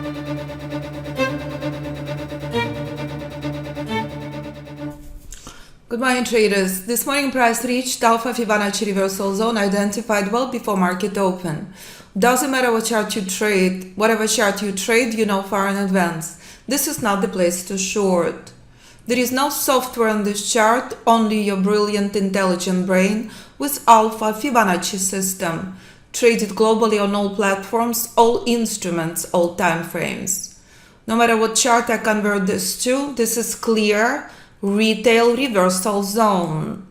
Good morning, traders. This morning price reached Alpha Fibonacci reversal zone identified well before market open. Doesn't matter what chart you trade, whatever chart you trade, you know far in advance. This is not the place to short. There is no software on this chart, only your brilliant, intelligent brain with Alpha Fibonacci System. Traded globally on all platforms, all instruments, all time frames. No matter what chart I convert this to, this is clear. Retail reversal zone.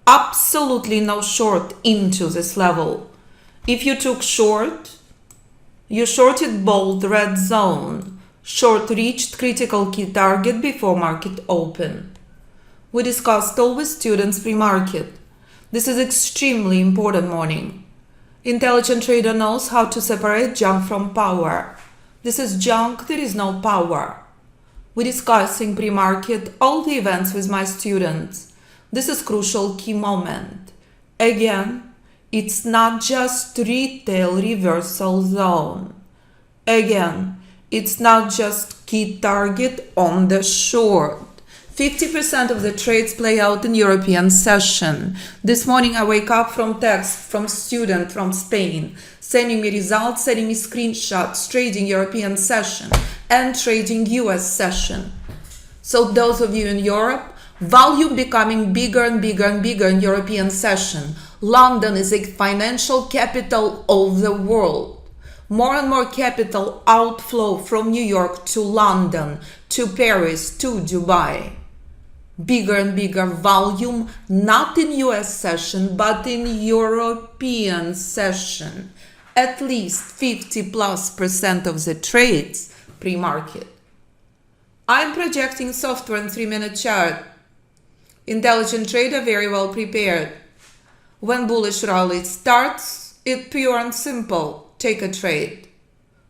Absolutely no short into this level. If you took short, you shorted bold red zone. Short reached critical key target before market open. We discussed all with students pre-market. This is extremely important morning. Intelligent trader knows how to separate junk from power. This is junk, there is no power. We're discussing pre-market all the events with my students. This is crucial key moment. Again, it's not just retail reversal zone. Again, it's not just key target on the short. 50% of the trades play out in European session. This morning I wake up from text from student from Spain, sending me results, sending me screenshots, trading European session and trading US session. So those of you in Europe, volume becoming bigger and bigger and bigger in European session. London is a financial capital of the world. More and more capital outflow from New York to London, to Paris, to Dubai. Bigger and bigger volume, not in US session, but in European session. At least 50+% of the trades pre-market. I'm projecting software in 3-minute chart. Intelligent trader very well prepared. When bullish rally starts, it's pure and simple. Take a trade.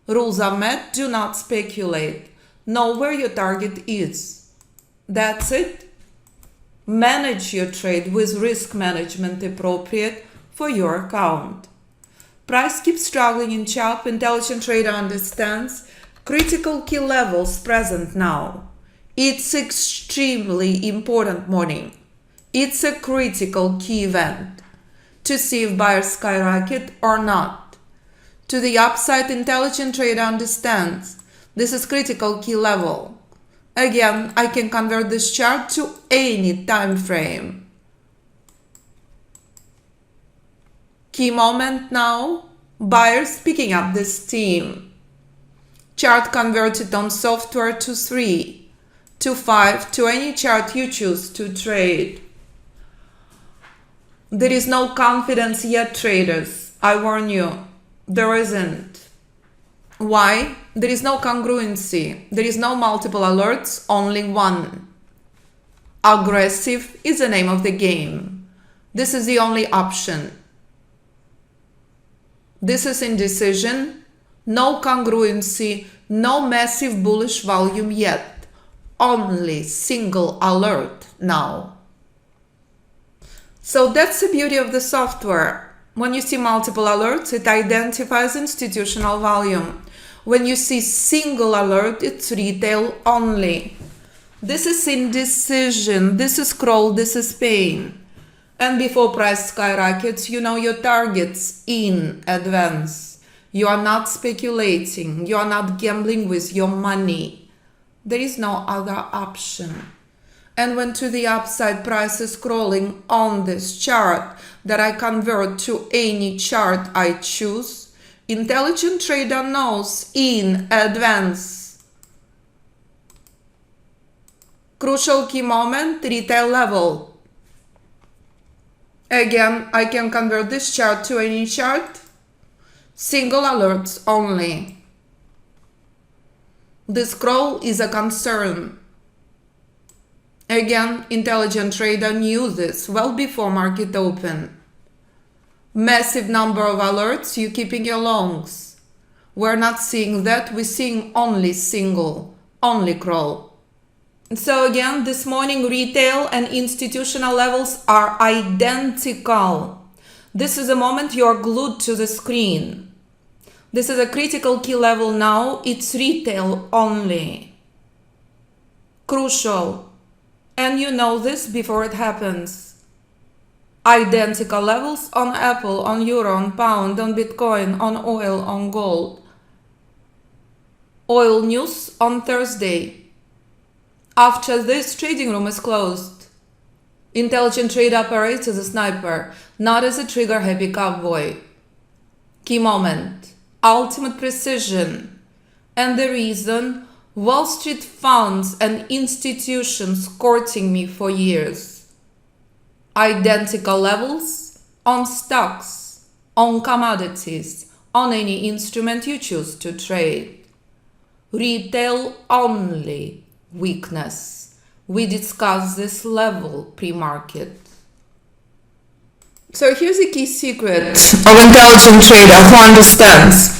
Rules are met, do not speculate. Know where your target is. That's it. Manage your trade with risk management appropriate for your account. Price keeps struggling in chart. Intelligent trader understands critical key levels present now. It's extremely important morning. It's a critical key event to see if buyers skyrocket or not. To the upside, intelligent trader understands this is critical key level. Again, I can convert this chart to any time frame. Key moment now, buyers picking up this theme. Chart converted on software to 3, to 5, to any chart you choose to trade. There is no confidence yet, traders. I warn you, there isn't. Why? There is no congruency. There is no multiple alerts, only one. Aggressive is the name of the game. This is the only option. This is indecision, no congruency, no massive bullish volume yet. Only single alert now. So that's the beauty of the software. When you see multiple alerts, it identifies institutional volume. When you see single alert, it's retail only. This is indecision, this is scroll, this is pain. And before price skyrockets, you know your targets in advance. You are not speculating, you are not gambling with your money. There is no other option. And when to the upside price is scrolling on this chart that I convert to any chart I choose, intelligent trader knows in advance. Crucial key moment, retail level. Again, I can convert this chart to any chart. Single alerts only. The scroll is a concern. Again, intelligent trader knew this well before market open. Massive number of alerts, you keeping your longs. We're not seeing that, we're seeing only single, only crawl. So again, this morning retail and institutional levels are identical. This is a moment you're glued to the screen. This is a critical key level now. It's retail only. Crucial. And you know this before it happens. Identical levels on Apple, on Euro, on Pound, on Bitcoin, on oil, on gold. Oil news on Thursday. After this, trading room is closed. Intelligent trade operates as a sniper, not as a trigger-happy cowboy. Key moment. Ultimate precision. And the reason, Wall Street funds and institutions courting me for years. Identical levels on stocks, on commodities, on any instrument you choose to trade. Retail only weakness. We discussed this level pre-market. So here's a key secret of intelligent trader who understands.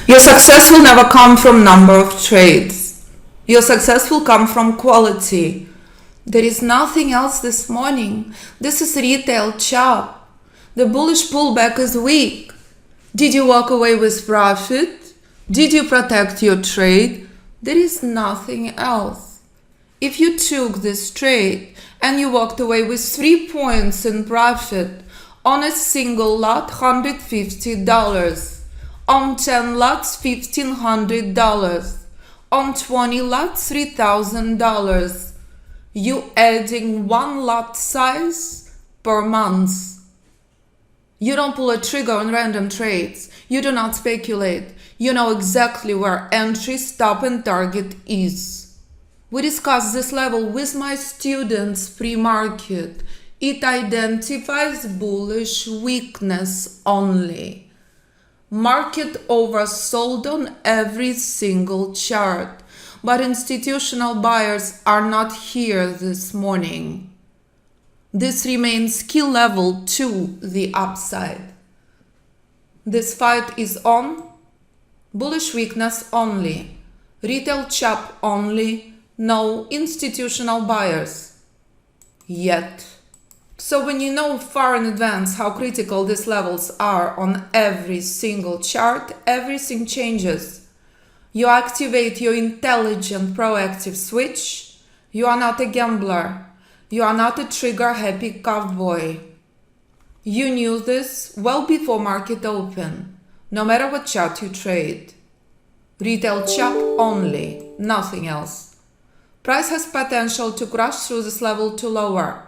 Your success will never come from number of trades. Your success will come from quality. There is nothing else this morning. This is retail chop. The bullish pullback is weak. Did you walk away with profit? Did you protect your trade? There is nothing else. If you took this trade and you walked away with 3 points in profit on a single lot, $150. On 10 lots, $1,500. On 20 lots, $3,000. You adding 1 lot size per month. You don't pull a trigger on random trades. You do not speculate. You know exactly where entry, stop, and target is. We discussed this level with my students pre-market. It identifies bullish weakness only. Market oversold on every single chart. But institutional buyers are not here this morning. This remains key level to the upside. This fight is on. Bullish weakness only. Retail chop only. No institutional buyers. Yet. So when you know far in advance how critical these levels are on every single chart, everything changes. You activate your intelligent proactive switch. You are not a gambler. You are not a trigger-happy cowboy. You knew this well before market open, no matter what chart you trade. Retail chop only, nothing else. Price has potential to crash through this level to lower.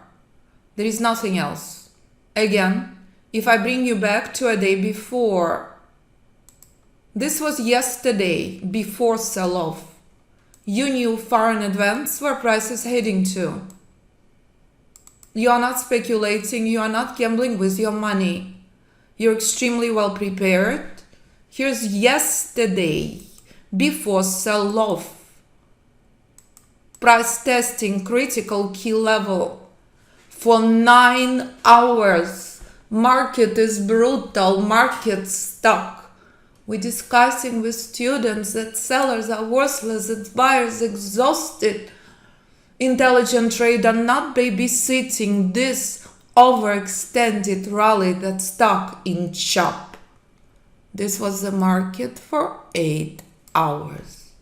There is nothing else. Again, if I bring you back to a day before, this was yesterday before sell-off. You knew far in advance where price is heading to. You are not speculating, you are not gambling with your money. You're extremely well prepared. Here's yesterday before sell-off. Price testing critical key level. For 9 hours, market is brutal, market stuck. We're discussing with students that sellers are worthless, that buyers exhausted. Intelligent trader not babysitting this overextended rally that stuck in chop. This was the market for 8 hours.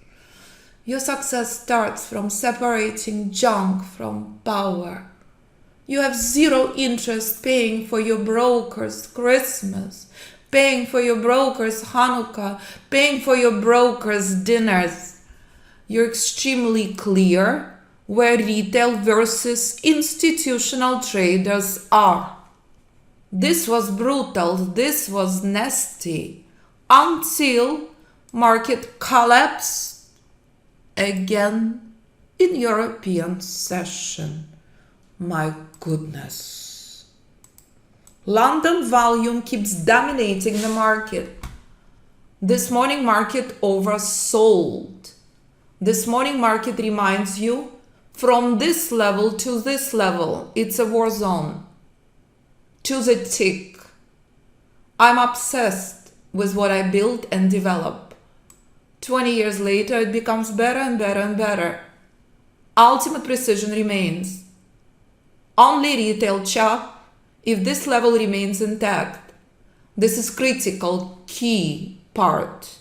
Your success starts from separating junk from power. You have zero interest paying for your broker's Christmas, paying for your broker's Hanukkah, paying for your broker's dinners. You're extremely clear where retail versus institutional traders are. This was brutal, this was nasty, until market collapsed again in European session. My goodness. London volume keeps dominating the market. This morning market oversold. This morning market reminds you from this level to this level, it's a war zone. To the tick. I'm obsessed with what I build and develop. 20 years later, it becomes better and better and better. Ultimate precision remains. Only retail chop if this level remains intact. This is critical key part.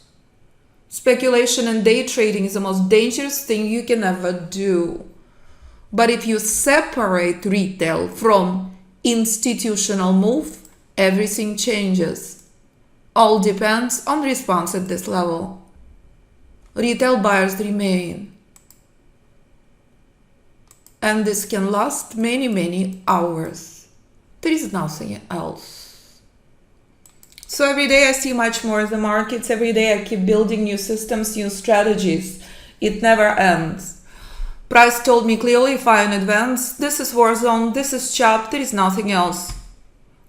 Speculation and day trading is the most dangerous thing you can ever do. But if you separate retail from institutional move, everything changes. All depends on response at this level. Retail buyers remain. And this can last many hours. There is nothing else. So every day I see much more of the markets. Every day I keep building new systems, new strategies. It never ends. Price told me clearly, far in advance, this is war zone, this is chop, there is nothing else.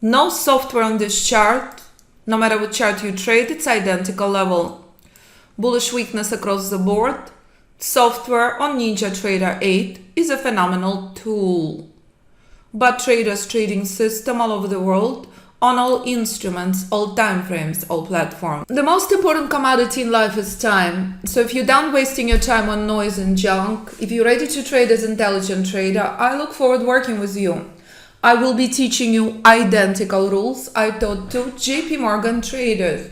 No software on this chart. No matter what chart you trade, it's identical level. Bullish weakness across the board. Software on NinjaTrader 8 is a phenomenal tool. But traders trading system all over the world, on all instruments, all time frames, all platforms. The most important commodity in life is time. So if you're done wasting your time on noise and junk, if you're ready to trade as an intelligent trader, I look forward working with you. I will be teaching you identical rules I taught to JP Morgan traders.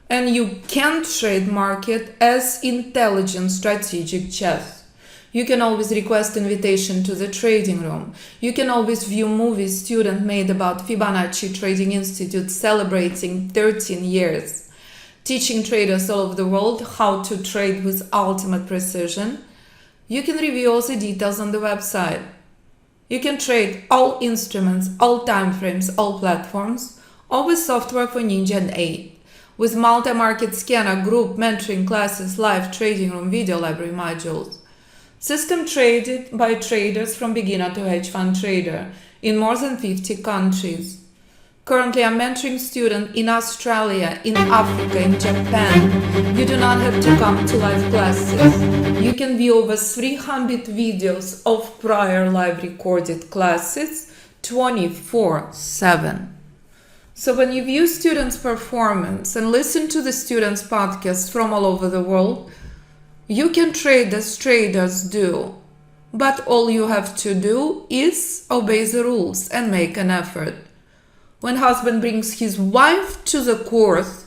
And you can trade market as intelligent strategic chess. You can always request invitation to the trading room. You can always view movies student made about Fibonacci Trading Institute celebrating 13 years, teaching traders all over the world how to trade with ultimate precision. You can review all the details on the website. You can trade all instruments, all time frames, all platforms, all with software for Ninja 8. With multi-market scanner, group, mentoring classes, live trading room, video library modules. System traded by traders from beginner to hedge fund trader in more than 50 countries. Currently, I'm mentoring students in Australia, in Africa, in Japan. You do not have to come to live classes. You can view over 300 videos of prior live recorded classes 24/7. So when you view students' performance and listen to the students' podcasts from all over the world, you can trade as traders do. But all you have to do is obey the rules and make an effort. When husband brings his wife to the course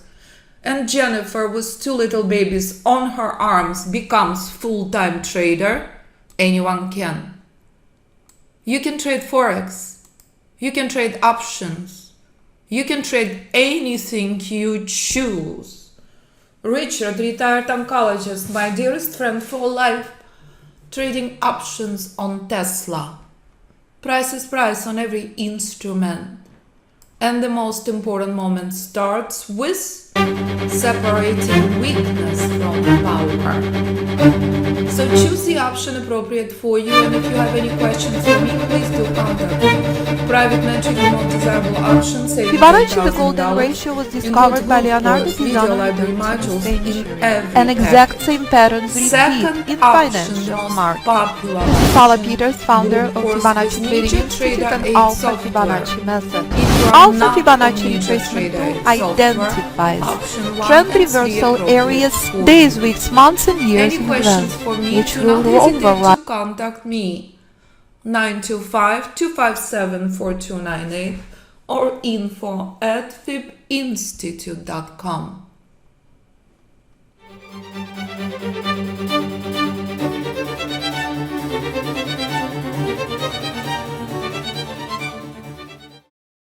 and Jennifer with 2 little babies on her arms becomes full-time trader, anyone can. You can trade Forex. You can trade options. You can trade anything you choose. Richard, retired oncologist, my dearest friend for life, trading options on Tesla. Price is price on every instrument. And the most important moment starts with separating weakness from power. So choose the option appropriate for you, and if you have any questions for me, please do contact me. Private mentoring and more desirable options. Fibonacci, the golden ratio, was discovered by Leonardo Pisano in the 13th century. An exact same pattern repeat in financial markets. This is Paula Peters, founder of Fibonacci Trading Institute and Alpha Fibonacci method. Alpha Fibonacci Retracement tool identifies trend reversal areas, days, weeks, months and years in advance, which will override. Contact me 925-257-4298 or info@fibinstitute.com.